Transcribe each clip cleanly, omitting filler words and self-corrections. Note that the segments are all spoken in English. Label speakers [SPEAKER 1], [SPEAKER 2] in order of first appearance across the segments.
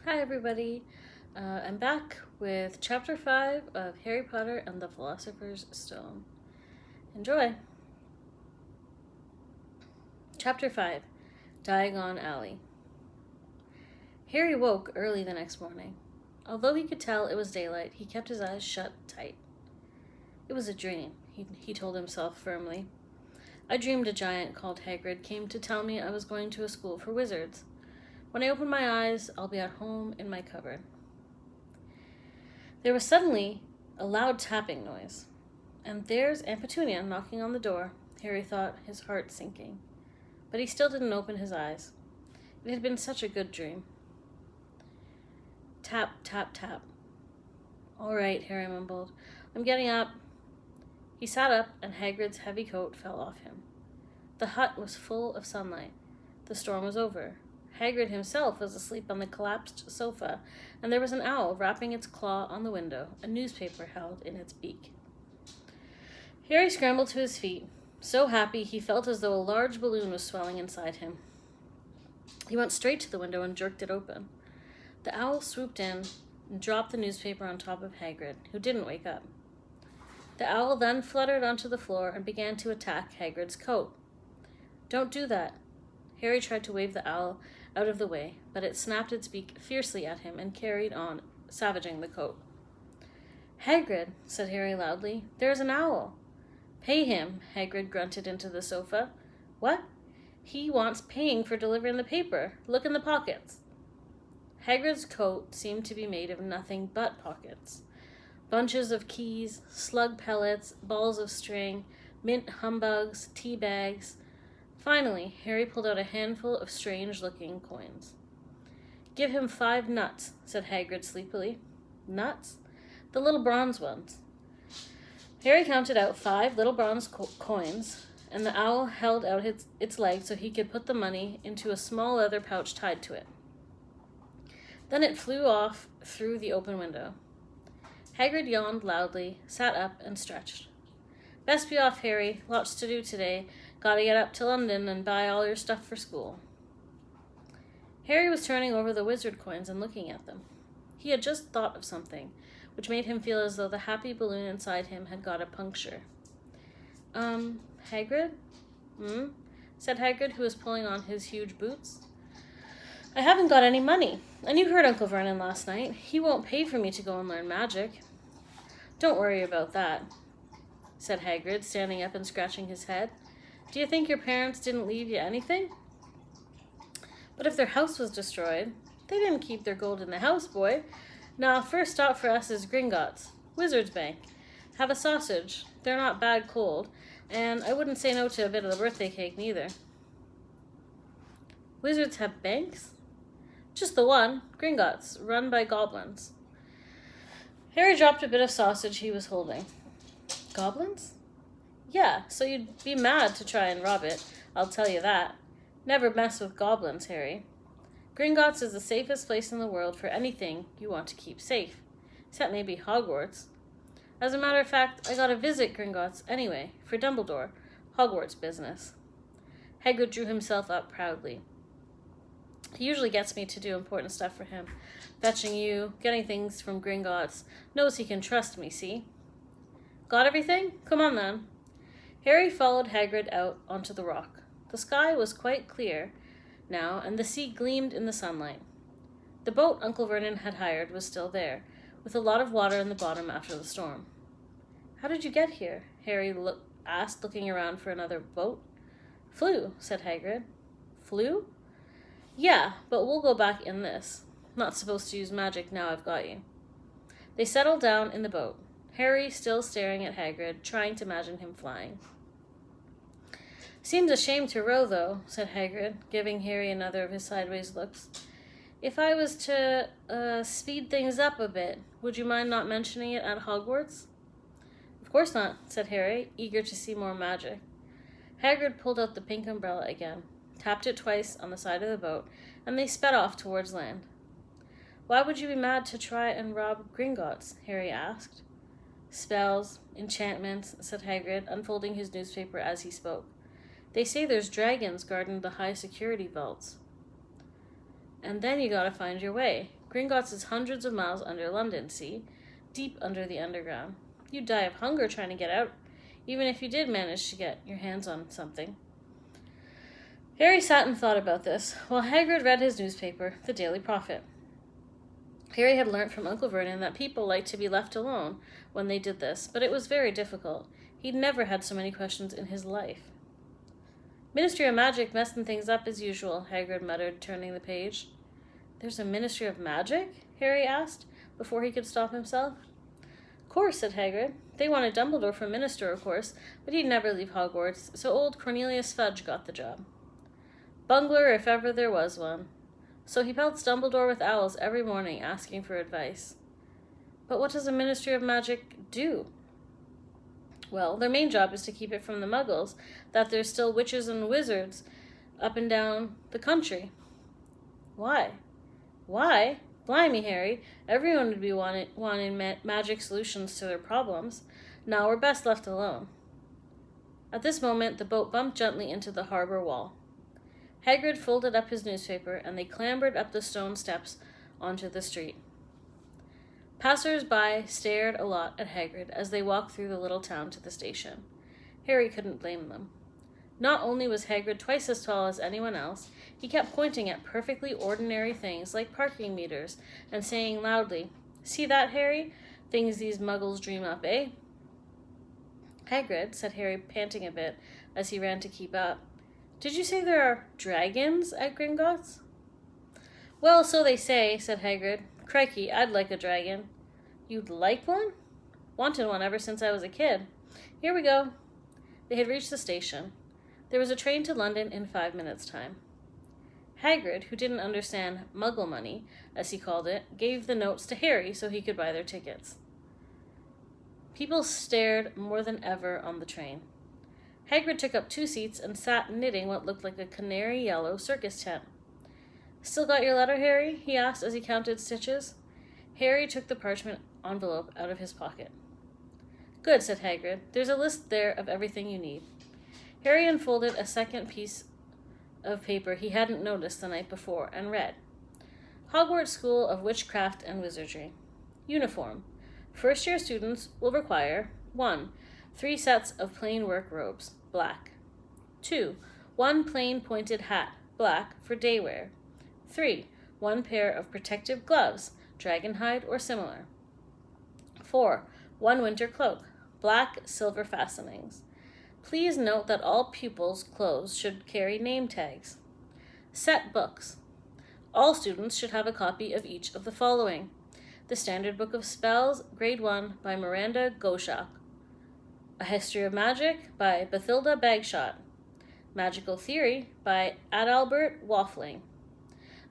[SPEAKER 1] Hi everybody, I'm back with Chapter 5 of Harry Potter and the Philosopher's Stone. Enjoy! Chapter 5, Diagon Alley. Harry woke early the next morning. Although he could tell it was daylight, he kept his eyes shut tight. It was a dream, he told himself firmly. I dreamed a giant called Hagrid came to tell me I was going to a school for wizards. When I open my eyes, I'll be at home in my cupboard. There was suddenly a loud tapping noise. And there's Aunt Petunia knocking on the door, Harry thought, his heart sinking. But he still didn't open his eyes. It had been such a good dream. Tap, tap, tap. All right, Harry mumbled. I'm getting up. He sat up, and Hagrid's heavy coat fell off him. The hut was full of sunlight. The storm was over. Hagrid himself was asleep on the collapsed sofa, and there was an owl rapping its claw on the window, a newspaper held in its beak. Harry scrambled to his feet, so happy he felt as though a large balloon was swelling inside him. He went straight to the window and jerked it open. The owl swooped in and dropped the newspaper on top of Hagrid, who didn't wake up. The owl then fluttered onto the floor and began to attack Hagrid's coat. Don't do that. Harry tried to wave the owl out of the way, but it snapped its beak fiercely at him and carried on, savaging the coat. Hagrid, said Harry loudly, there's an owl. Pay him, Hagrid grunted into the sofa. What? He wants paying for delivering the paper. Look in the pockets. Hagrid's coat seemed to be made of nothing but pockets. Bunches of keys, slug pellets, balls of string, mint humbugs, tea bags. Finally, Harry pulled out a handful of strange-looking coins. Give him 5 nuts, said Hagrid sleepily. Nuts? The little bronze ones. Harry counted out 5 little bronze coins, and the owl held out its leg so he could put the money into a small leather pouch tied to it. Then it flew off through the open window. Hagrid yawned loudly, sat up, and stretched. Best be off, Harry. Lots to do today. Gotta get up to London and buy all your stuff for school. Harry was turning over the wizard coins and looking at them. He had just thought of something, which made him feel as though the happy balloon inside him had got a puncture. Hagrid? Said Hagrid, who was pulling on his huge boots. I haven't got any money, and you heard Uncle Vernon last night. He won't pay for me to go and learn magic. Don't worry about that, said Hagrid, standing up and scratching his head. Do you think your parents didn't leave you anything? But if their house was destroyed, they didn't keep their gold in the house, boy. Now, first stop for us is Gringotts, Wizard's Bank. Have a sausage. They're not bad cold, and I wouldn't say no to a bit of the birthday cake, neither. Wizards have banks? Just the one, Gringotts, run by goblins. Harry dropped a bit of sausage he was holding. Goblins? Yeah, so you'd be mad to try and rob it, I'll tell you that. Never mess with goblins, Harry. Gringotts is the safest place in the world for anything you want to keep safe, except maybe Hogwarts. As a matter of fact, I gotta visit Gringotts anyway, for Dumbledore, Hogwarts business. Hagrid drew himself up proudly. He usually gets me to do important stuff for him, fetching you, getting things from Gringotts, knows he can trust me, see? Got everything? Come on then. Harry followed Hagrid out onto the rock. The sky was quite clear now, and the sea gleamed in the sunlight. The boat Uncle Vernon had hired was still there, with a lot of water in the bottom after the storm. How did you get here? Harry asked, looking around for another boat. Flew, said Hagrid. Flew? Yeah, but we'll go back in this. Not supposed to use magic now I've got you. They settled down in the boat. Harry still staring at Hagrid, trying to imagine him flying. Seems a shame to row, though, said Hagrid, giving Harry another of his sideways looks. If I was to speed things up a bit, would you mind not mentioning it at Hogwarts? Of course not, said Harry, eager to see more magic. Hagrid pulled out the pink umbrella again, tapped it twice on the side of the boat, and they sped off towards land. Why would you be mad to try and rob Gringotts? Harry asked. Spells, enchantments, said Hagrid, unfolding his newspaper as he spoke. They say there's dragons guarding the high security vaults. And then you gotta find your way. Gringotts is hundreds of miles under London, see? Deep under the underground. You'd die of hunger trying to get out, even if you did manage to get your hands on something. Harry sat and thought about this, while Hagrid read his newspaper, the Daily Prophet. Harry had learnt from Uncle Vernon that people liked to be left alone when they did this, but it was very difficult. He'd never had so many questions in his life. Ministry of Magic messing things up as usual, Hagrid muttered, turning the page. There's a Ministry of Magic? Harry asked, before he could stop himself. Of course, said Hagrid. They wanted Dumbledore for minister, of course, but he'd never leave Hogwarts, so old Cornelius Fudge got the job. Bungler if ever there was one. So he pelts Dumbledore with owls every morning, asking for advice. But what does a Ministry of Magic do? Well, their main job is to keep it from the Muggles that there's still witches and wizards up and down the country. Why? Why? Blimey, Harry. Everyone would be wanting magic solutions to their problems. Now we're best left alone. At this moment, the boat bumped gently into the harbor wall. Hagrid folded up his newspaper, and they clambered up the stone steps onto the street. Passers-by stared a lot at Hagrid as they walked through the little town to the station. Harry couldn't blame them. Not only was Hagrid twice as tall as anyone else, he kept pointing at perfectly ordinary things like parking meters and saying loudly, "See that, Harry? Things these Muggles dream up, eh?" "Hagrid," said Harry, panting a bit as he ran to keep up, "did you say there are dragons at Gringotts?" "Well, so they say," said Hagrid. "Crikey, I'd like a dragon." "You'd like one?" "Wanted one ever since I was a kid. Here we go." They had reached the station. There was a train to London in 5 minutes' time. Hagrid, who didn't understand Muggle money, as he called it, gave the notes to Harry so he could buy their tickets. People stared more than ever on the train. Hagrid took up 2 seats and sat knitting what looked like a canary yellow circus tent. "Still got your letter, Harry?" he asked as he counted stitches. Harry took the parchment envelope out of his pocket. "Good," said Hagrid. "There's a list there of everything you need." Harry unfolded a second piece of paper he hadn't noticed the night before and read. Hogwarts School of Witchcraft and Wizardry. Uniform. First-year students will require 1. 3 sets of plain work robes, black. 2. 1 plain pointed hat, black, for day wear. 3. 1 pair of protective gloves, dragon hide or similar. 4. 1 winter cloak, black, silver fastenings. Please note that all pupils' clothes should carry name tags. Set books. All students should have a copy of each of the following: The Standard Book of Spells, Grade 1, by Miranda Goshawk. A History of Magic, by Bathilda Bagshot. Magical Theory, by Adalbert Waffling.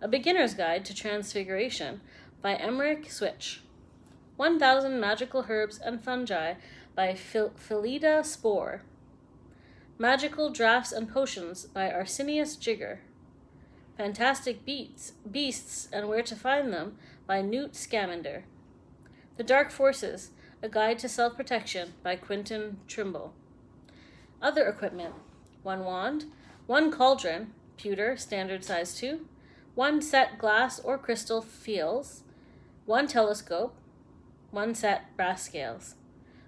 [SPEAKER 1] A Beginner's Guide to Transfiguration, by Emmerich Switch. 1,000 Magical Herbs and Fungi, by Philida Spore. Magical Draughts and Potions, by Arsenius Jigger. Fantastic Beasts and Where to Find Them, by Newt Scamander. The Dark Forces, A Guide to Self-Protection, by Quentin Trimble. Other equipment: 1 wand, 1 cauldron, pewter, standard size 2, 1 set glass or crystal fiels, 1 telescope, 1 set brass scales.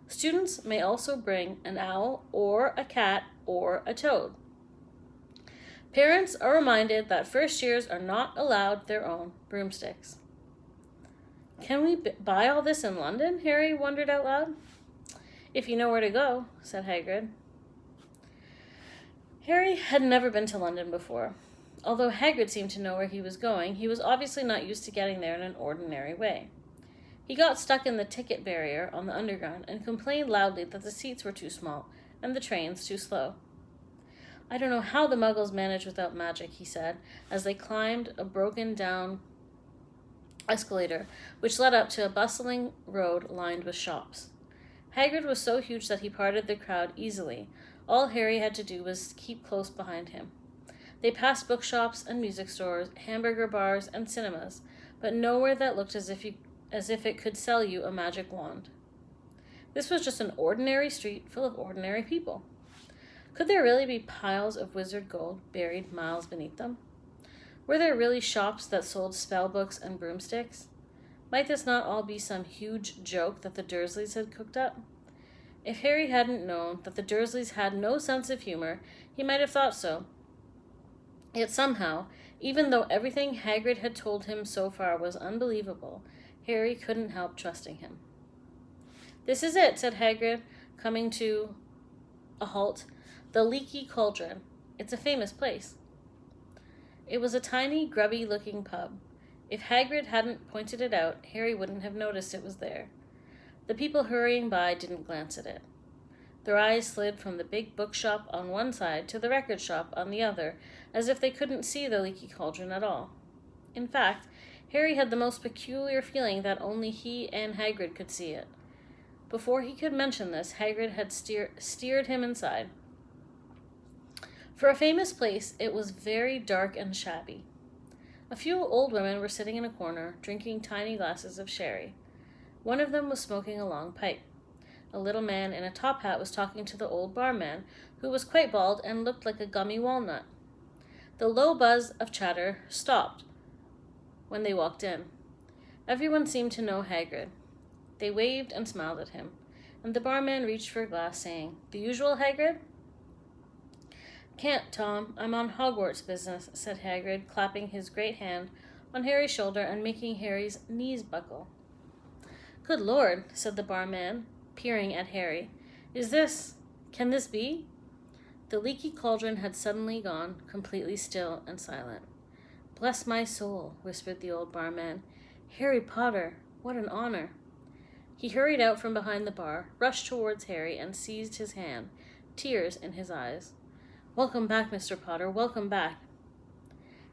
[SPEAKER 1] Students may also bring an owl or a cat or a toad. Parents are reminded that first years are not allowed their own broomsticks. Can we buy all this in London? Harry wondered out loud. If you know where to go, said Hagrid. Harry had never been to London before. Although Hagrid seemed to know where he was going, he was obviously not used to getting there in an ordinary way. He got stuck in the ticket barrier on the underground and complained loudly that the seats were too small and the trains too slow. "I don't know how the Muggles manage without magic," he said, as they climbed a broken-down escalator which led up to a bustling road lined with shops. Hagrid was so huge that he parted the crowd easily. All Harry had to do was keep close behind him. They passed bookshops and music stores, hamburger bars and cinemas, but nowhere that looked as if it could sell you a magic wand. This was just an ordinary street full of ordinary people. Could there really be piles of wizard gold buried miles beneath them? Were there really shops that sold spell books and broomsticks? Might this not all be some huge joke that the Dursleys had cooked up? If Harry hadn't known that the Dursleys had no sense of humor, he might have thought so. Yet somehow, even though everything Hagrid had told him so far was unbelievable, Harry couldn't help trusting him. "This is it," said Hagrid, coming to a halt. "The Leaky Cauldron. It's a famous place." It was a tiny, grubby-looking pub. If Hagrid hadn't pointed it out, Harry wouldn't have noticed it was there. The people hurrying by didn't glance at it. Their eyes slid from the big bookshop on one side to the record shop on the other, as if they couldn't see the Leaky Cauldron at all. In fact, Harry had the most peculiar feeling that only he and Hagrid could see it. Before he could mention this, Hagrid had steered him inside. For a famous place, it was very dark and shabby. A few old women were sitting in a corner, drinking tiny glasses of sherry. One of them was smoking a long pipe. A little man in a top hat was talking to the old barman, who was quite bald and looked like a gummy walnut. The low buzz of chatter stopped when they walked in. Everyone seemed to know Hagrid. They waved and smiled at him, and the barman reached for a glass, saying, "The usual, Hagrid?" "Can't, Tom. I'm on Hogwarts business," said Hagrid, clapping his great hand on Harry's shoulder and making Harry's knees buckle. "Good Lord," said the barman, peering at Harry. Can this be?" The Leaky Cauldron had suddenly gone completely still and silent. "Bless my soul," whispered the old barman. "Harry Potter, what an honor." He hurried out from behind the bar, rushed towards Harry, and seized his hand, tears in his eyes. "Welcome back, Mr. Potter, welcome back."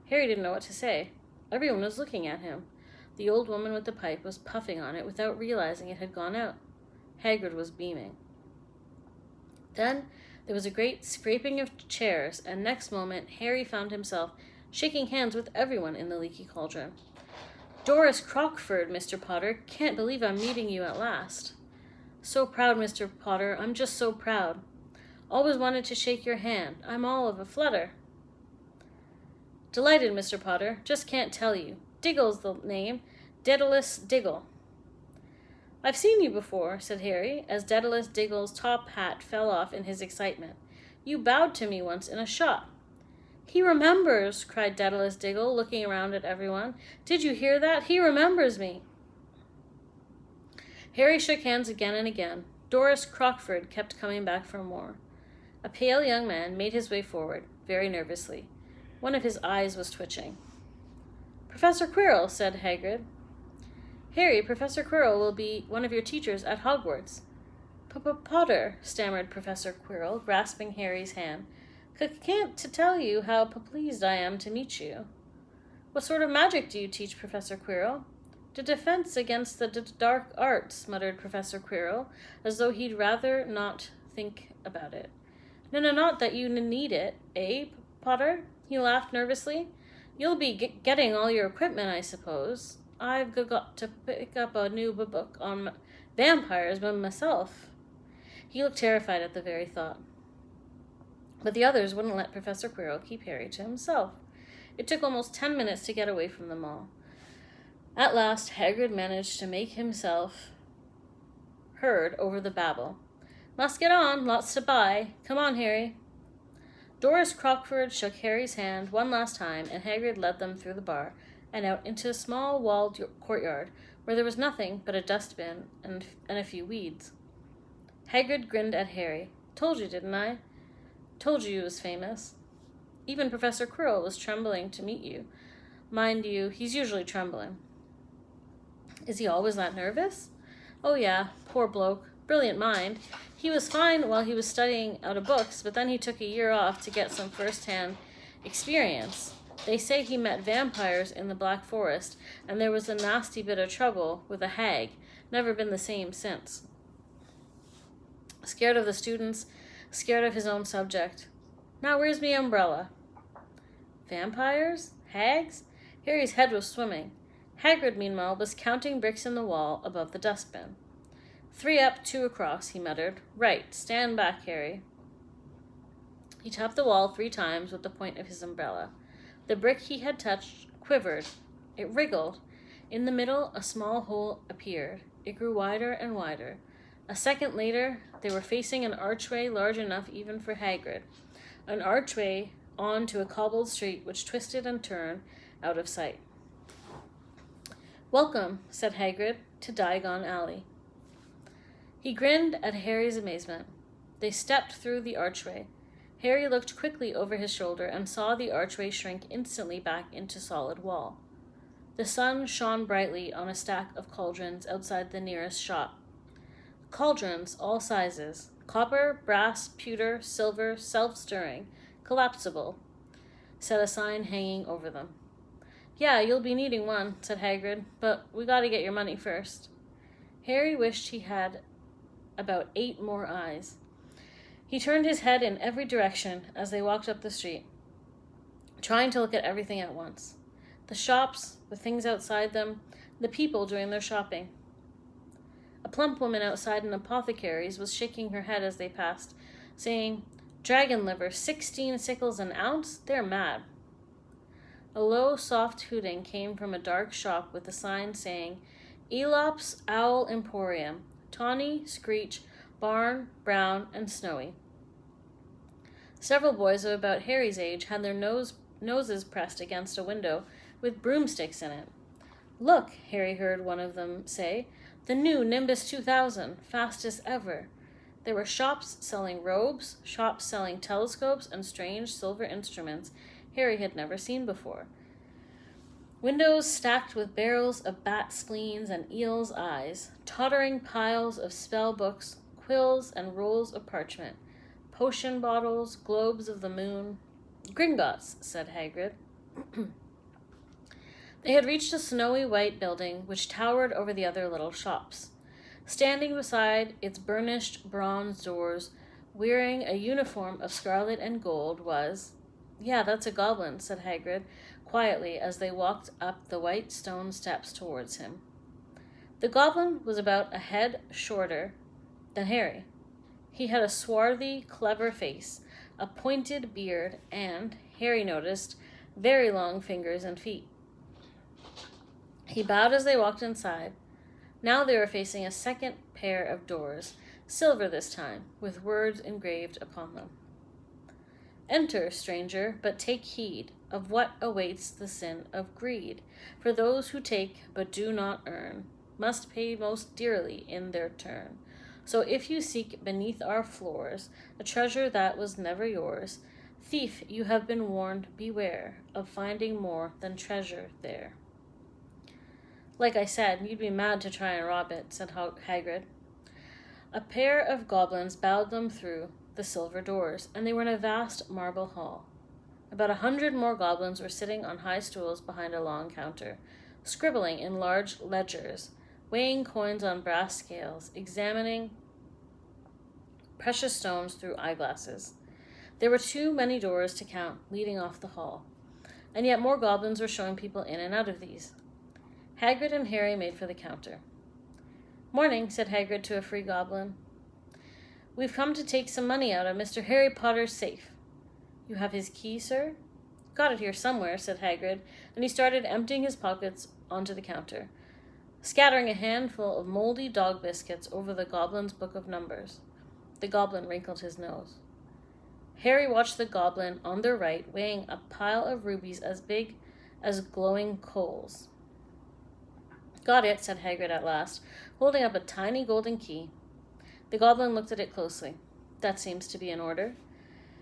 [SPEAKER 1] Harry didn't know what to say. Everyone was looking at him. The old woman with the pipe was puffing on it without realizing it had gone out. Hagrid was beaming. Then there was a great scraping of chairs, and next moment Harry found himself shaking hands with everyone in the Leaky Cauldron. "Doris Crockford, Mr. Potter. Can't believe I'm meeting you at last." "So proud, Mr. Potter. I'm just so proud. Always wanted to shake your hand. I'm all of a flutter." "Delighted, Mr. Potter. Just can't tell you. Diggle's the name. Daedalus Diggle." "I've seen you before," said Harry, as Daedalus Diggle's top hat fell off in his excitement. "You bowed to me once in a shop." "He remembers!" cried Daedalus Diggle, looking around at everyone. "Did you hear that? He remembers me!" Harry shook hands again and again. Doris Crockford kept coming back for more. A pale young man made his way forward, very nervously. One of his eyes was twitching. "Professor Quirrell," said Hagrid. "Harry, Professor Quirrell will be one of your teachers at Hogwarts." "Potter," stammered Professor Quirrell, grasping Harry's hand. "Can't to tell you how pleased I am to meet you." "What sort of magic do you teach, Professor Quirrell?" "The defense against the dark arts," muttered Professor Quirrell, as though he'd rather not think about it. No, not that you need it, eh, Potter?" He laughed nervously. "You'll be getting all your equipment, I suppose. I've got to pick up a new book on vampires by myself." He looked terrified at the very thought. But the others wouldn't let Professor Quirrell keep Harry to himself. It took almost 10 minutes to get away from them all. At last, Hagrid managed to make himself heard over the babble. "Must get on, lots to buy. Come on, Harry." Doris Crockford shook Harry's hand one last time, and Hagrid led them through the bar and out into a small walled courtyard where there was nothing but a dustbin and a few weeds. Hagrid grinned at Harry. "Told you, didn't I? Told you was famous." Even Professor Quirrell was trembling to meet you. Mind you, he's usually trembling. "Is he always that nervous?" "Oh yeah, poor bloke. Brilliant mind. He was fine while he was studying out of books, but then he took a year off to get some first-hand experience. They say he met vampires in the Black Forest, and there was a nasty bit of trouble with a hag. Never been the same since. Scared of the students, scared of his own subject. Now where's me umbrella?" Vampires? Hags? Harry's head was swimming. Hagrid, meanwhile, was counting bricks in the wall above the dustbin. 3 up, 2 across, he muttered. "Right, stand back, Harry." He tapped the wall 3 times with the point of his umbrella. The brick he had touched quivered. It wriggled. In the middle, a small hole appeared. It grew wider and wider. A second later, they were facing an archway large enough even for Hagrid. An archway on to a cobbled street which twisted and turned out of sight. "Welcome," said Hagrid, "to Diagon Alley." He grinned at Harry's amazement. They stepped through the archway. Harry looked quickly over his shoulder and saw the archway shrink instantly back into solid wall. The sun shone brightly on a stack of cauldrons outside the nearest shop. Cauldrons, all sizes: copper, brass, pewter, silver, self-stirring, collapsible, said a sign hanging over them. "Yeah, you'll be needing one," said Hagrid, "but we gotta get your money first." Harry wished he had about 8 more eyes. He turned his head in every direction as they walked up the street, trying to look at everything at once. The shops, the things outside them, the people doing their shopping. A plump woman outside an apothecary's was shaking her head as they passed, saying, "Dragon liver, 16 sickles an ounce? They're mad." A low, soft hooting came from a dark shop with a sign saying, "Elop's Owl Emporium, Tawny, Screech, Barn, Brown, and Snowy." Several boys of about Harry's age had their noses pressed against a window with broomsticks in it. "Look," Harry heard one of them say, "the new Nimbus 2000, fastest ever." There were shops selling robes, shops selling telescopes and strange silver instruments Harry had never seen before. Windows stacked with barrels of bat spleens and eel's eyes, tottering piles of spell books, quills and rolls of parchment, potion bottles, globes of the moon. "Gringotts," said Hagrid. They had reached a snowy white building which towered over the other little shops. Standing beside its burnished bronze doors, wearing a uniform of scarlet and gold, was... "Yeah, that's a goblin," said Hagrid, quietly as they walked up the white stone steps towards him. The goblin was about a head shorter than Harry. He had a swarthy, clever face, a pointed beard, and, Harry noticed, very long fingers and feet. He bowed as they walked inside. Now they were facing a second pair of doors, silver this time, with words engraved upon them. "Enter, stranger, but take heed of what awaits the sin of greed. For those who take but do not earn must pay most dearly in their turn. So if you seek beneath our floors a treasure that was never yours, thief, you have been warned, beware of finding more than treasure there." "Like I said, you'd be mad to try and rob it," said Hagrid. A pair of goblins bowed them through the silver doors, and they were in a vast marble hall. About 100 more goblins were sitting on high stools behind a long counter, scribbling in large ledgers, weighing coins on brass scales, examining precious stones through eyeglasses. There were too many doors to count, leading off the hall, and yet more goblins were showing people in and out of these. Hagrid and Harry made for the counter. "Morning," said Hagrid to a free goblin. "We've come to take some money out of Mr. Harry Potter's safe." "You have his key, sir?" "Got it here somewhere," said Hagrid, and he started emptying his pockets onto the counter, scattering a handful of moldy dog biscuits over the goblin's book of numbers. The goblin wrinkled his nose. Harry watched the goblin on their right weighing a pile of rubies as big as glowing coals. "Got it," said Hagrid at last, holding up a tiny golden key. The goblin looked at it closely. "That seems to be in order."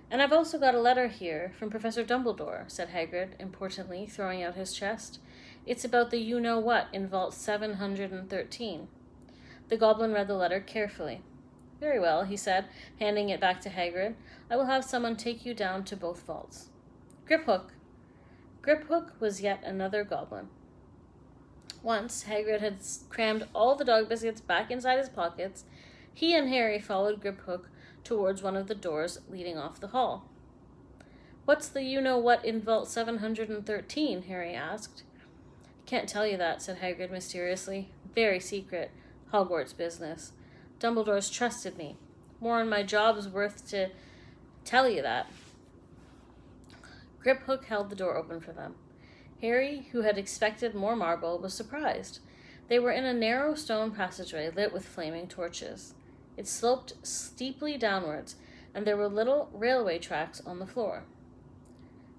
[SPEAKER 1] "And I've also got a letter here from Professor Dumbledore," said Hagrid, importantly, throwing out his chest. "It's about the you-know-what in Vault 713. The goblin read the letter carefully. "Very well," he said, handing it back to Hagrid. "I will have someone take you down to both vaults." Griphook. Griphook was yet another goblin. Once Hagrid had crammed all the dog biscuits back inside his pockets. He and Harry followed Griphook towards one of the doors leading off the hall. "What's the you-know-what in Vault 713? Harry asked. "Can't tell you that," said Hagrid mysteriously. "Very secret. Hogwarts business. Dumbledore's trusted me. More'n my job's worth to tell you that." Griphook held the door open for them. Harry, who had expected more marble, was surprised. They were in a narrow stone passageway lit with flaming torches. It sloped steeply downwards, and there were little railway tracks on the floor.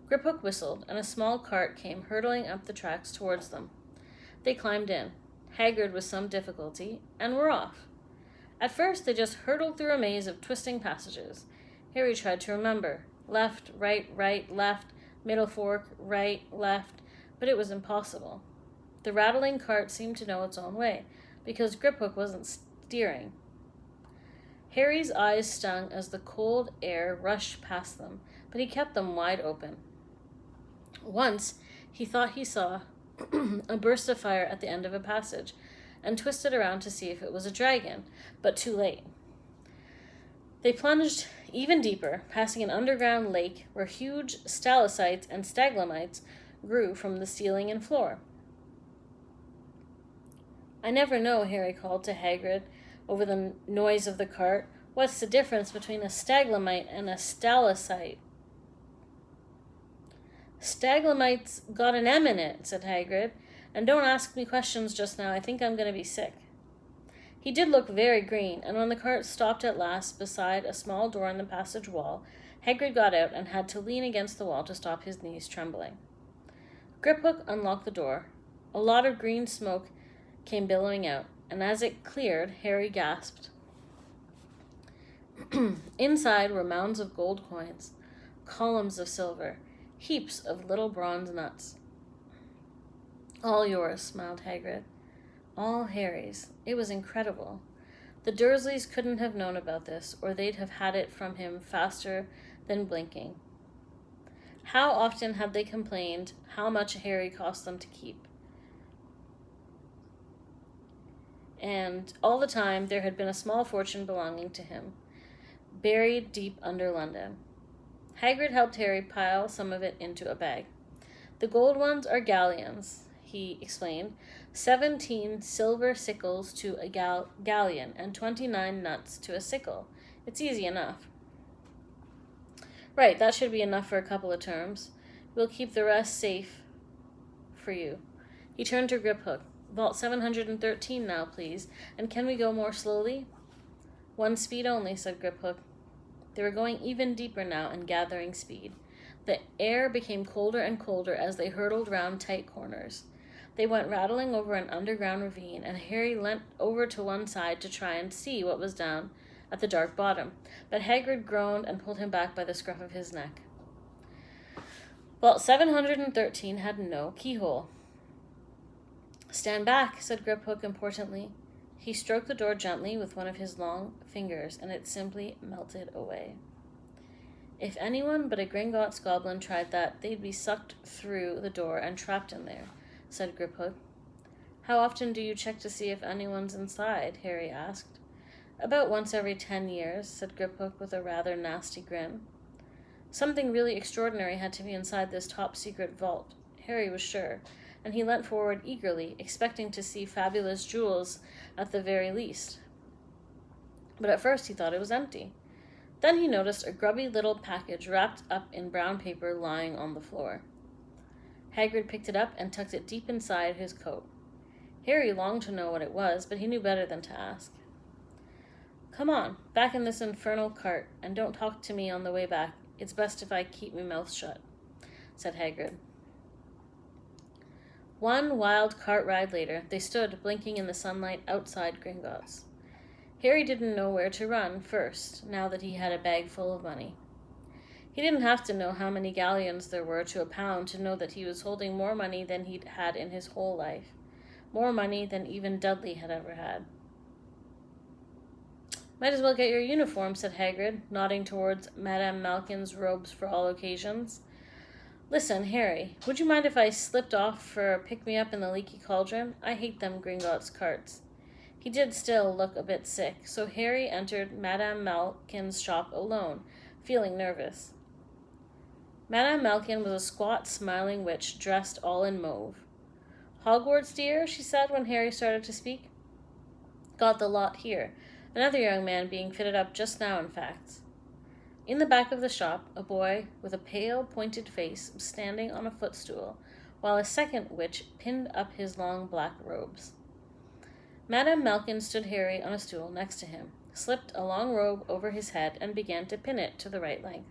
[SPEAKER 1] Griphook whistled, and a small cart came hurtling up the tracks towards them. They climbed in, Hagrid with some difficulty, and were off. At first they just hurtled through a maze of twisting passages. Harry tried to remember. Left, right, left, middle fork, right, left, but it was impossible. The rattling cart seemed to know its own way, because Griphook wasn't steering. Harry's eyes stung as the cold air rushed past them, but he kept them wide open. Once, he thought he saw a burst of fire at the end of a passage, and twisted around to see if it was a dragon, but too late. They plunged even deeper, passing an underground lake where huge stalactites and stalagmites grew from the ceiling and floor. "I never know," Harry called to Hagrid over the noise of the cart. "What's the difference between a stalagmite and a stalactite?" "Stalagmite's got an M in it," said Hagrid. "And don't ask me questions just now. I think I'm going to be sick." He did look very green, and when the cart stopped at last beside a small door in the passage wall, Hagrid got out and had to lean against the wall to stop his knees trembling. Griphook unlocked the door. A lot of green smoke came billowing out, and as it cleared, Harry gasped. Inside were mounds of gold coins, columns of silver, heaps of little bronze nuts. "All yours," smiled Hagrid. "All Harry's." It was incredible. The Dursleys couldn't have known about this, or they'd have had it from him faster than blinking. How often had they complained how much Harry cost them to keep? And all the time there had been a small fortune belonging to him, buried deep under London. Hagrid helped Harry pile some of it into a bag. "The gold ones are galleons," he explained. 17 silver sickles to a galleon, and 29 nuts to a sickle. It's easy enough." "Right, that should be enough for a couple of terms. We'll keep the rest safe for you." He turned to Griphook. "Vault 713 now, please, and can we go more slowly?" "One speed only," said Griphook. They were going even deeper now and gathering speed. The air became colder and colder as they hurtled round tight corners. They went rattling over an underground ravine, and Harry leant over to one side to try and see what was down at the dark bottom, but Hagrid groaned and pulled him back by the scruff of his neck. Vault 713 had no keyhole. "Stand back," said Griphook importantly. He stroked the door gently with one of his long fingers, and it simply melted away. "If anyone but a Gringotts goblin tried that, they'd be sucked through the door and trapped in there," said Griphook. "How often do you check to see if anyone's inside?" Harry asked. "About once every 10 years, said Griphook with a rather nasty grin. Something really extraordinary had to be inside this top-secret vault, Harry was sure, and he leant forward eagerly, expecting to see fabulous jewels at the very least. But at first he thought it was empty. Then he noticed a grubby little package wrapped up in brown paper lying on the floor. Hagrid picked it up and tucked it deep inside his coat. Harry longed to know what it was, but he knew better than to ask. "Come on, back in this infernal cart, and don't talk to me on the way back. It's best if I keep my mouth shut," said Hagrid. One wild cart ride later, they stood blinking in the sunlight outside Gringotts. Harry didn't know where to run first, now that he had a bag full of money. He didn't have to know how many galleons there were to a pound to know that he was holding more money than he'd had in his whole life. More money than even Dudley had ever had. "Might as well get your uniform," said Hagrid, nodding towards Madame Malkin's robes for all occasions. "Listen, Harry, would you mind if I slipped off for a pick-me-up in the leaky cauldron? I hate them Gringotts carts." He did still look a bit sick, so Harry entered Madame Malkin's shop alone, feeling nervous. Madame Malkin was a squat, smiling witch dressed all in mauve. "Hogwarts, dear?" she said when Harry started to speak. "Got the lot here. Another young man being fitted up just now, in fact." In the back of the shop, a boy with a pale, pointed face was standing on a footstool, while a second witch pinned up his long black robes. Madame Malkin stood Harry on a stool next to him, slipped a long robe over his head, and began to pin it to the right length.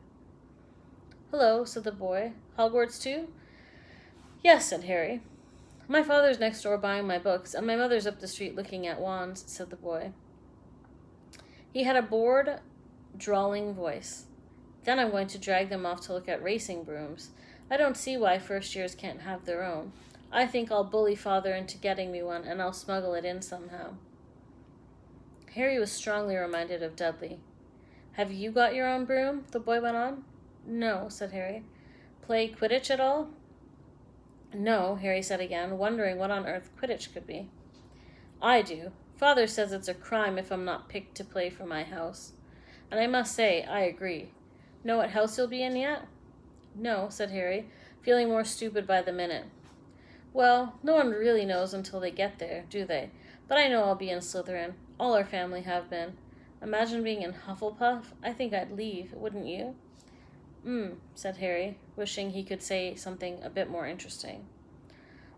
[SPEAKER 1] "Hello," said the boy. "Hogwarts too?" "Yes," said Harry. "My father's next door buying my books, and my mother's up the street looking at wands," said the boy. He had a bored, drawling voice. "Then I'm going to drag them off to look at racing brooms. I don't see why first years can't have their own. I think I'll bully father into getting me one, and I'll smuggle it in somehow." Harry was strongly reminded of Dudley. "Have you got your own broom?" the boy went on. "No," said Harry. "Play Quidditch at all?" "No," Harry said again, wondering what on earth Quidditch could be. "I do. Father says it's a crime if I'm not picked to play for my house. And I must say, I agree. Know what house you'll be in yet?" "No," said Harry, feeling more stupid by the minute. "Well, no one really knows until they get there, do they? But I know I'll be in Slytherin. All our family have been. Imagine being in Hufflepuff. I think I'd leave, wouldn't you?" Said Harry, wishing he could say something a bit more interesting.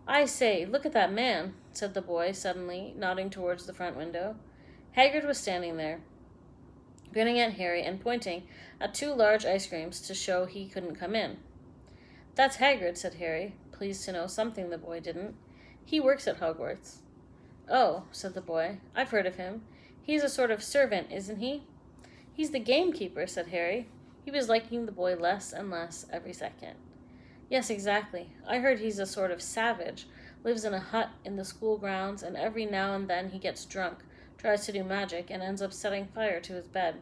[SPEAKER 1] "I say, look at that man," said the boy suddenly, nodding towards the front window. Hagrid was standing there, grinning at Harry and pointing at 2 large ice creams to show he couldn't come in. "That's Hagrid," said Harry, pleased to know something the boy didn't. "He works at Hogwarts." "Oh," said the boy, "I've heard of him. He's a sort of servant, isn't he?" "He's the gamekeeper," said Harry. He was liking the boy less and less every second. "Yes, exactly. I heard he's a sort of savage, lives in a hut in the school grounds, and every now and then he gets drunk, tries to do magic, and ends up setting fire to his bed."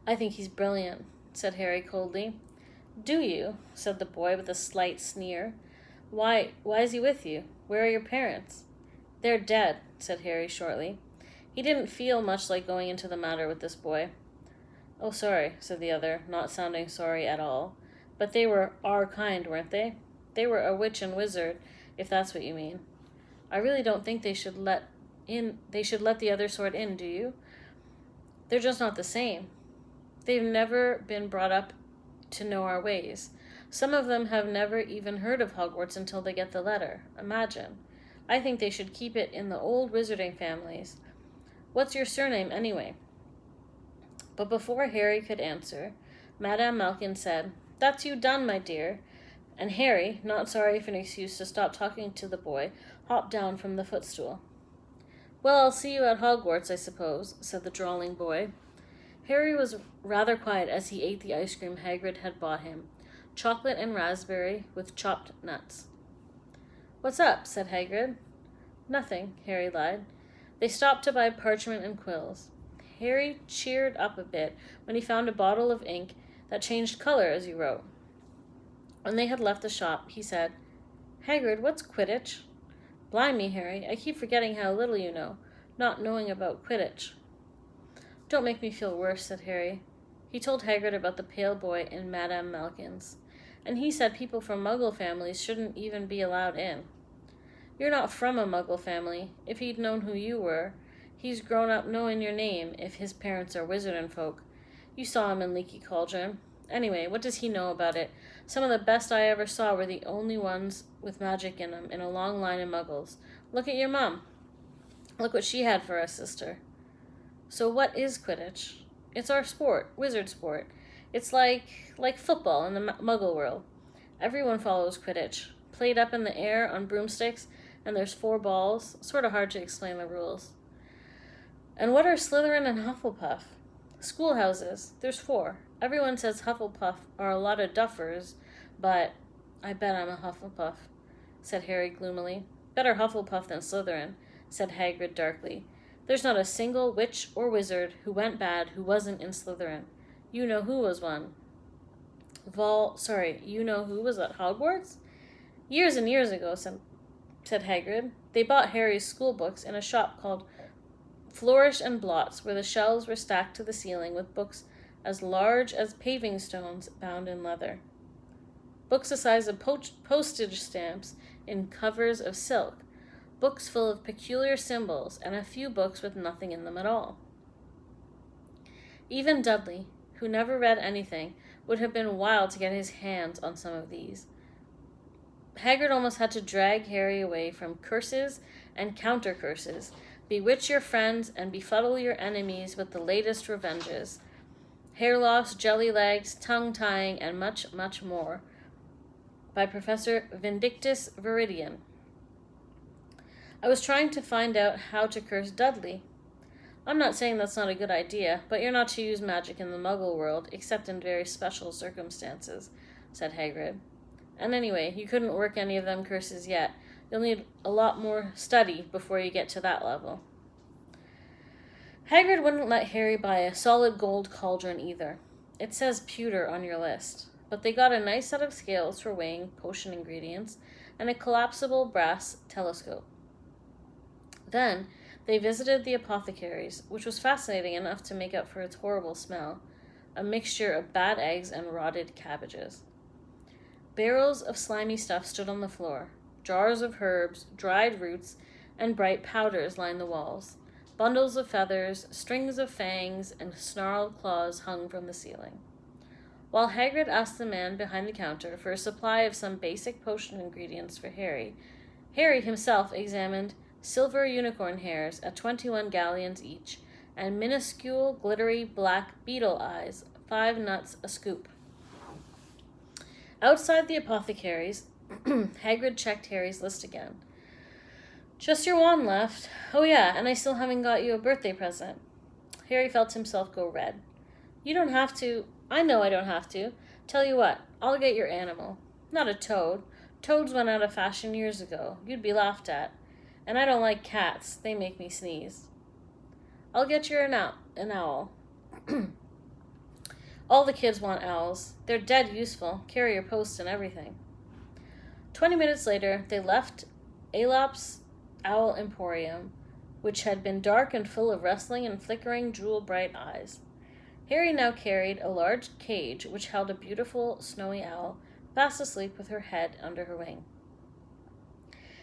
[SPEAKER 1] "I think he's brilliant," said Harry coldly. "Do you?" said the boy with a slight sneer. Why is he with you? Where are your parents?" "They're dead," said Harry shortly. He didn't feel much like going into the matter with this boy. "Oh, sorry," said the other, not sounding sorry at all. "But they were our kind, weren't they? They were a witch and wizard, if that's what you mean. I really don't think they should let the other sort in, do you? They're just not the same. They've never been brought up to know our ways. Some of them have never even heard of Hogwarts until they get the letter. Imagine. I think they should keep it in the old wizarding families. What's your surname, anyway?" But before Harry could answer, Madame Malkin said, "That's you done, my dear." And Harry, not sorry for an excuse to stop talking to the boy, hopped down from the footstool. "Well, I'll see you at Hogwarts, I suppose," said the drawling boy. Harry was rather quiet as he ate the ice cream Hagrid had bought him, chocolate and raspberry with chopped nuts. "What's up?" said Hagrid. "Nothing," Harry lied. They stopped to buy parchment and quills. Harry cheered up a bit when he found a bottle of ink that changed color as you wrote. When they had left the shop, he said, "Hagrid, what's Quidditch?" "Blimey, Harry, I keep forgetting how little you know, not knowing about Quidditch." "Don't make me feel worse," said Harry. He told Hagrid about the pale boy in Madame Malkin's, and he said people from Muggle families shouldn't even be allowed in. "You're not from a Muggle family. If he'd known who you were, he's grown up knowing your name if his parents are wizardin' folk. You saw him in Leaky Cauldron. Anyway, what does he know about it? Some of the best I ever saw were the only ones with magic in them, in a long line of Muggles. Look at your mum. Look what she had for a sister." "So what is Quidditch?" "It's our sport, wizard sport. It's like football in the Muggle world. Everyone follows Quidditch. Played up in the air on broomsticks, and there's 4 balls. Sort of hard to explain the rules." "And what are Slytherin and Hufflepuff?" "Schoolhouses. There's 4. Everyone says Hufflepuff are a lot of duffers, but I bet I'm a Hufflepuff," said Harry gloomily. "Better Hufflepuff than Slytherin," said Hagrid darkly. "There's not a single witch or wizard who went bad who wasn't in Slytherin. You know who was one." You know who was at Hogwarts?" "Years and years ago," said Hagrid. "They bought Harry's school books in a shop called Flourish and Blots, where the shelves were stacked to the ceiling with books as large as paving stones bound in leather. Books the size of postage stamps in covers of silk. Books full of peculiar symbols, and a few books with nothing in them at all. Even Dudley, who never read anything, would have been wild to get his hands on some of these. Hagrid almost had to drag Harry away from curses and counter-curses, bewitch your friends, and befuddle your enemies with the latest revenges. Hair loss, jelly legs, tongue-tying, and much, much more. By Professor Vindictus Viridian. I was trying to find out how to curse Dudley. I'm not saying that's not a good idea, but you're not to use magic in the Muggle world, except in very special circumstances, said Hagrid. And anyway, you couldn't work any of them curses yet. You'll need a lot more study before you get to that level. Hagrid wouldn't let Harry buy a solid gold cauldron either. It says pewter on your list, but they got a nice set of scales for weighing potion ingredients and a collapsible brass telescope. Then they visited the apothecary's, which was fascinating enough to make up for its horrible smell, a mixture of bad eggs and rotted cabbages. Barrels of slimy stuff stood on the floor. Jars of herbs, dried roots, and bright powders lined the walls. Bundles of feathers, strings of fangs, and snarled claws hung from the ceiling. While Hagrid asked the man behind the counter for a supply of some basic potion ingredients for Harry, Harry himself examined silver unicorn hairs at 21 galleons each, and minuscule, glittery black beetle eyes, 5 nuts a scoop. Outside the apothecary's, Hagrid checked Harry's list again. Just your wand left. Oh yeah, and I still haven't got you a birthday present. Harry felt himself go red. You don't have to. I know I don't have to. Tell you what, I'll get your animal. Not a toad. Toads went out of fashion years ago. You'd be laughed at. And I don't like cats. They make me sneeze. I'll get you an owl. All the kids want owls. They're dead useful. Carrier post and everything. 20 minutes later, they left Aelop's Owl Emporium, which had been dark and full of rustling and flickering jewel-bright eyes. Harry now carried a large cage which held a beautiful snowy owl, fast asleep with her head under her wing.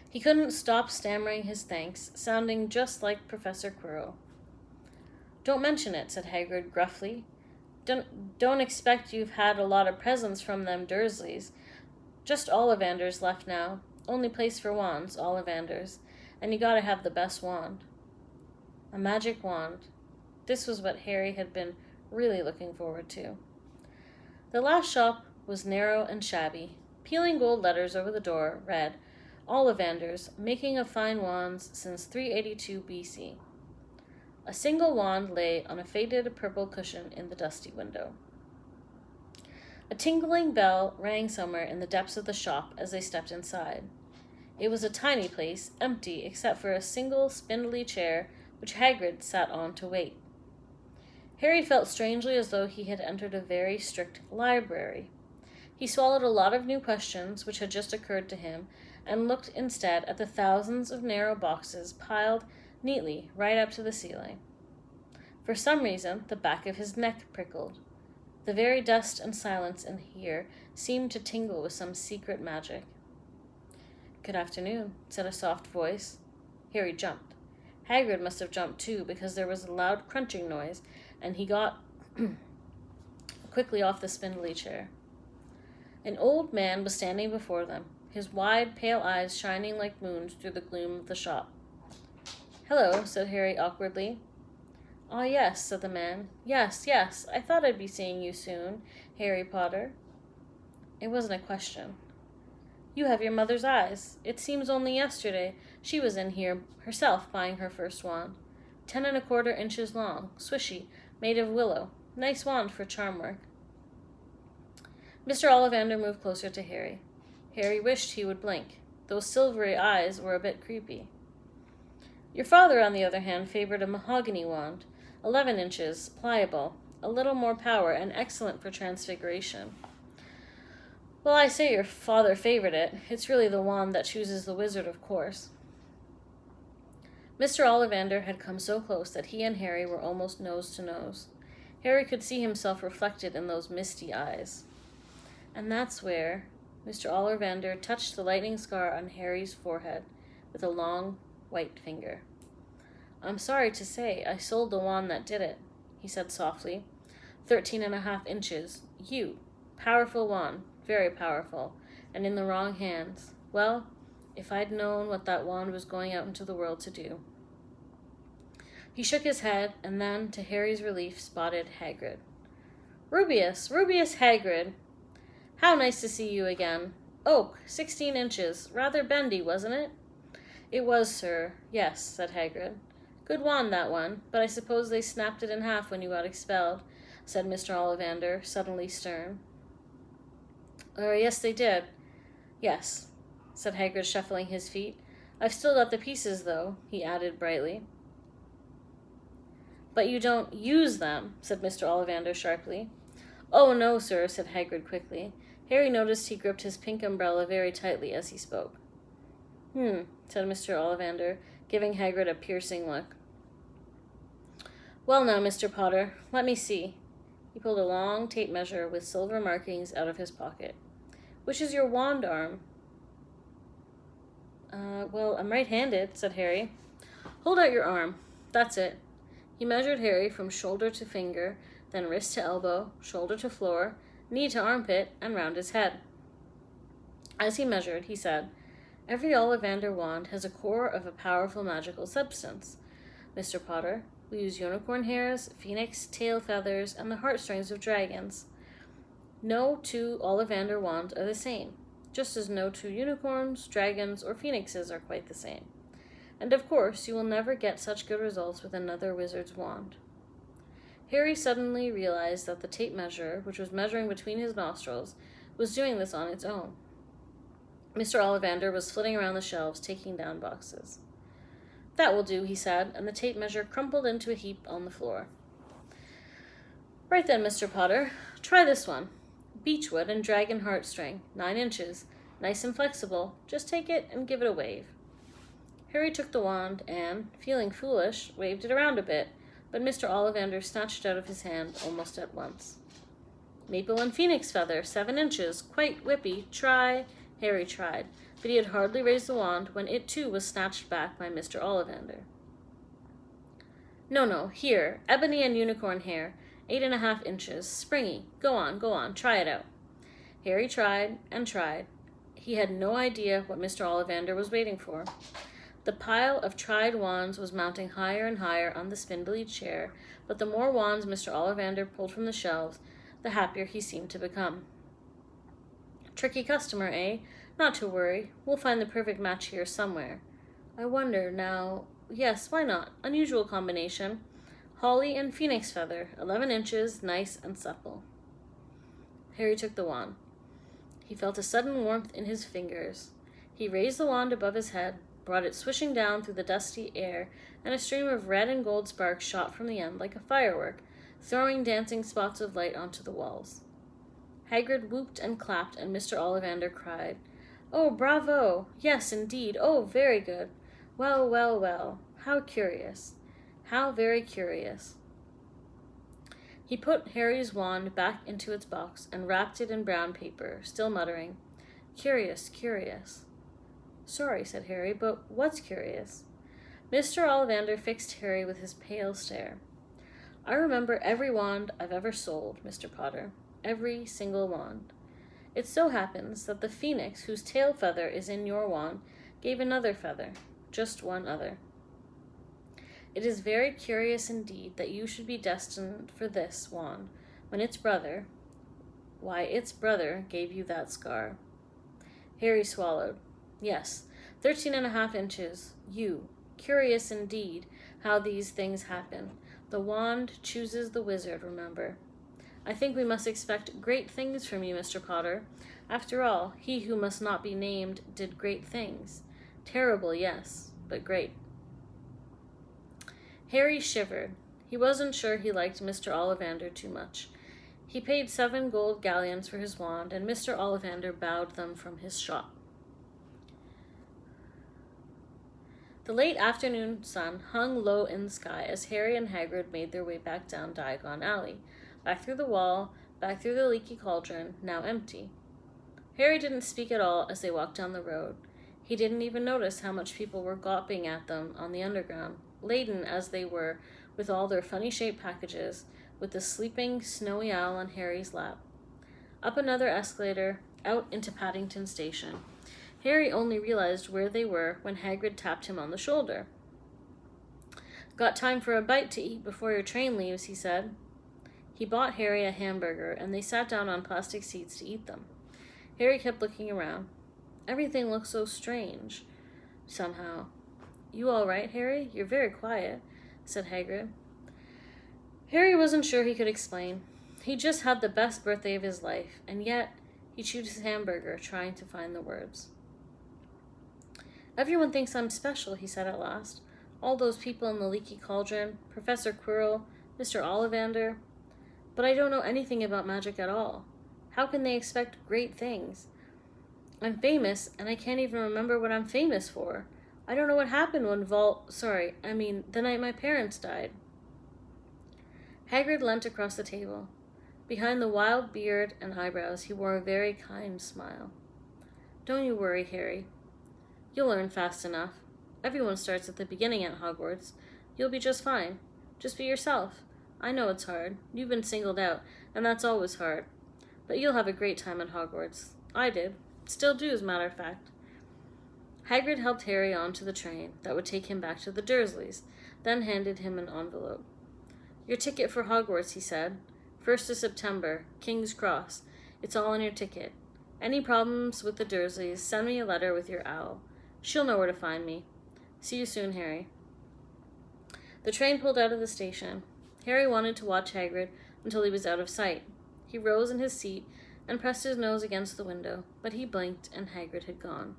[SPEAKER 1] He couldn't stop stammering his thanks, sounding just like Professor Quirrell. Don't mention it, said Hagrid gruffly. Don't expect you've had a lot of presents from them Dursleys. Just Ollivanders left now. Only place for wands, Ollivanders. And you gotta have the best wand. A magic wand. This was what Harry had been really looking forward to. The last shop was narrow and shabby. Peeling gold letters over the door read, Ollivanders, making of fine wands since 382 BC. A single wand lay on a faded purple cushion in the dusty window. A tinkling bell rang somewhere in the depths of the shop as they stepped inside. It was a tiny place, empty except for a single spindly chair which Hagrid sat on to wait. Harry felt strangely as though he had entered a very strict library. He swallowed a lot of new questions which had just occurred to him and looked instead at the thousands of narrow boxes piled neatly right up to the ceiling. For some reason, the back of his neck prickled. The very dust and silence in here seemed to tingle with some secret magic. Good afternoon, said a soft voice. Harry jumped. Hagrid must have jumped too, because there was a loud crunching noise, and he got quickly off the spindly chair. An old man was standing before them, his wide, pale eyes shining like moons through the gloom of the shop. Hello, said Harry awkwardly. Ah, yes, said the man. Yes, I thought I'd be seeing you soon, Harry Potter. It wasn't a question. You have your mother's eyes. It seems only yesterday she was in here herself buying her first wand. 10¼ inches long, swishy, made of willow. Nice wand for charm work. Mr. Ollivander moved closer to Harry. Harry wished he would blink. Those silvery eyes were a bit creepy. Your father, on the other hand, favored a mahogany wand, 11 inches, pliable, a little more power, and excellent for transfiguration. Well, I say your father favored it. It's really the wand that chooses the wizard, of course. Mr. Ollivander had come so close that he and Harry were almost nose to nose. Harry could see himself reflected in those misty eyes. And that's where Mr. Ollivander touched the lightning scar on Harry's forehead with a long, white finger. I'm sorry to say I sold the wand that did it, he said softly. 13.5 inches. You. Powerful wand. Very powerful. And in the wrong hands. Well, if I'd known what that wand was going out into the world to do. He shook his head, and then, to Harry's relief, spotted Hagrid. Rubeus! Rubeus Hagrid! How nice to see you again. Oak, 16 inches. Rather bendy, wasn't it? It was, sir. Yes, said Hagrid. Good wand, that one, but I suppose they snapped it in half when you got expelled, said Mr. Ollivander, suddenly stern. Yes, they did. Yes, said Hagrid, shuffling his feet. I've still got the pieces, though, he added brightly. But you don't use them, said Mr. Ollivander sharply. Oh, no, sir, said Hagrid quickly. Harry noticed he gripped his pink umbrella very tightly as he spoke. Said Mr. Ollivander, giving Hagrid a piercing look. Well now, Mr. Potter, let me see. He pulled a long tape measure with silver markings out of his pocket. Which is your wand arm? Well, I'm right-handed, said Harry. Hold out your arm. That's it. He measured Harry from shoulder to finger, then wrist to elbow, shoulder to floor, knee to armpit, and round his head. As he measured, he said, Every Ollivander wand has a core of a powerful magical substance. Mr. Potter, we use unicorn hairs, phoenix tail feathers, and the heartstrings of dragons. No two Ollivander wands are the same, just as no two unicorns, dragons, or phoenixes are quite the same. And of course, you will never get such good results with another wizard's wand. Harry suddenly realized that the tape measure, which was measuring between his nostrils, was doing this on its own. Mr. Ollivander was flitting around the shelves, taking down boxes. That will do, he said, and the tape measure crumpled into a heap on the floor. Right then, Mr. Potter, try this one. Beechwood and dragon heartstring, 9 inches, nice and flexible. Just take it and give it a wave. Harry took the wand and, feeling foolish, waved it around a bit, but Mr. Ollivander snatched it out of his hand almost at once. Maple and phoenix feather, 7 inches, quite whippy. Try. Harry tried, but he had hardly raised the wand when it too was snatched back by Mr. Ollivander. No, here, ebony and unicorn hair, 8.5 inches, springy. Go on, try it out. Harry tried and tried. He had no idea what Mr. Ollivander was waiting for. The pile of tried wands was mounting higher and higher on the spindly chair, but the more wands Mr. Ollivander pulled from the shelves, the happier he seemed to become. Tricky customer, eh? Not to worry. We'll find the perfect match here somewhere. I wonder, now... Yes, why not? Unusual combination. Holly and phoenix feather, 11 inches, nice and supple. Harry took the wand. He felt a sudden warmth in his fingers. He raised the wand above his head, brought it swishing down through the dusty air, and a stream of red and gold sparks shot from the end like a firework, throwing dancing spots of light onto the walls. Hagrid whooped and clapped, and Mr. Ollivander cried, Oh, bravo! Yes, indeed. Oh, very good. Well. How curious. How very curious. He put Harry's wand back into its box and wrapped it in brown paper, still muttering, Curious. Sorry, said Harry, but what's curious? Mr. Ollivander fixed Harry with his pale stare. I remember every wand I've ever sold, Mr. Potter. Every single wand. It so happens that the phoenix whose tail feather is in your wand gave another feather, just one other. It is very curious indeed that you should be destined for this wand, when its brother gave you that scar. Harry swallowed. Yes, 13.5 inches. You. Curious indeed how these things happen. The wand chooses the wizard, remember. I think we must expect great things from you, Mr. Potter. After all, he who must not be named did great things. Terrible, yes, but great. Harry shivered. He wasn't sure he liked Mr. Ollivander too much. He paid 7 gold galleons for his wand, and Mr. Ollivander bowed them from his shop. The late afternoon sun hung low in the sky as Harry and Hagrid made their way back down Diagon Alley, back through the wall, back through the leaky cauldron, now empty. Harry didn't speak at all as they walked down the road. He didn't even notice how much people were gawping at them on the underground, laden as they were with all their funny-shaped packages, with the sleeping snowy owl on Harry's lap. Up another escalator, out into Paddington Station. Harry only realized where they were when Hagrid tapped him on the shoulder. "Got time for a bite to eat before your train leaves," he said. He bought Harry a hamburger, and they sat down on plastic seats to eat them. Harry kept looking around. Everything looked so strange, somehow. "You all right, Harry? You're very quiet," said Hagrid. Harry wasn't sure he could explain. He just had the best birthday of his life, and yet he chewed his hamburger, trying to find the words. "Everyone thinks I'm special," he said at last. "All those people in the leaky cauldron, Professor Quirrell, Mr. Ollivander. But I don't know anything about magic at all. How can they expect great things? I'm famous, and I can't even remember what I'm famous for. I don't know what happened when the night my parents died." Hagrid leant across the table. Behind the wild beard and eyebrows, he wore a very kind smile. "Don't you worry, Harry. You'll learn fast enough. Everyone starts at the beginning at Hogwarts. You'll be just fine. Just be yourself. I know it's hard. You've been singled out, and that's always hard. But you'll have a great time at Hogwarts. I did. Still do, as a matter of fact." Hagrid helped Harry onto the train that would take him back to the Dursleys, then handed him an envelope. "Your ticket for Hogwarts," he said. "1st of September, King's Cross. It's all on your ticket. Any problems with the Dursleys, send me a letter with your owl. She'll know where to find me. See you soon, Harry." The train pulled out of the station. Harry wanted to watch Hagrid until he was out of sight. He rose in his seat and pressed his nose against the window, but he blinked and Hagrid had gone.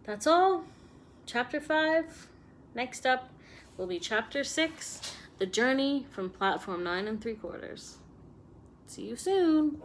[SPEAKER 1] That's all. Chapter 5. Next up will be Chapter 6, The Journey from Platform 9 3/4. See you soon.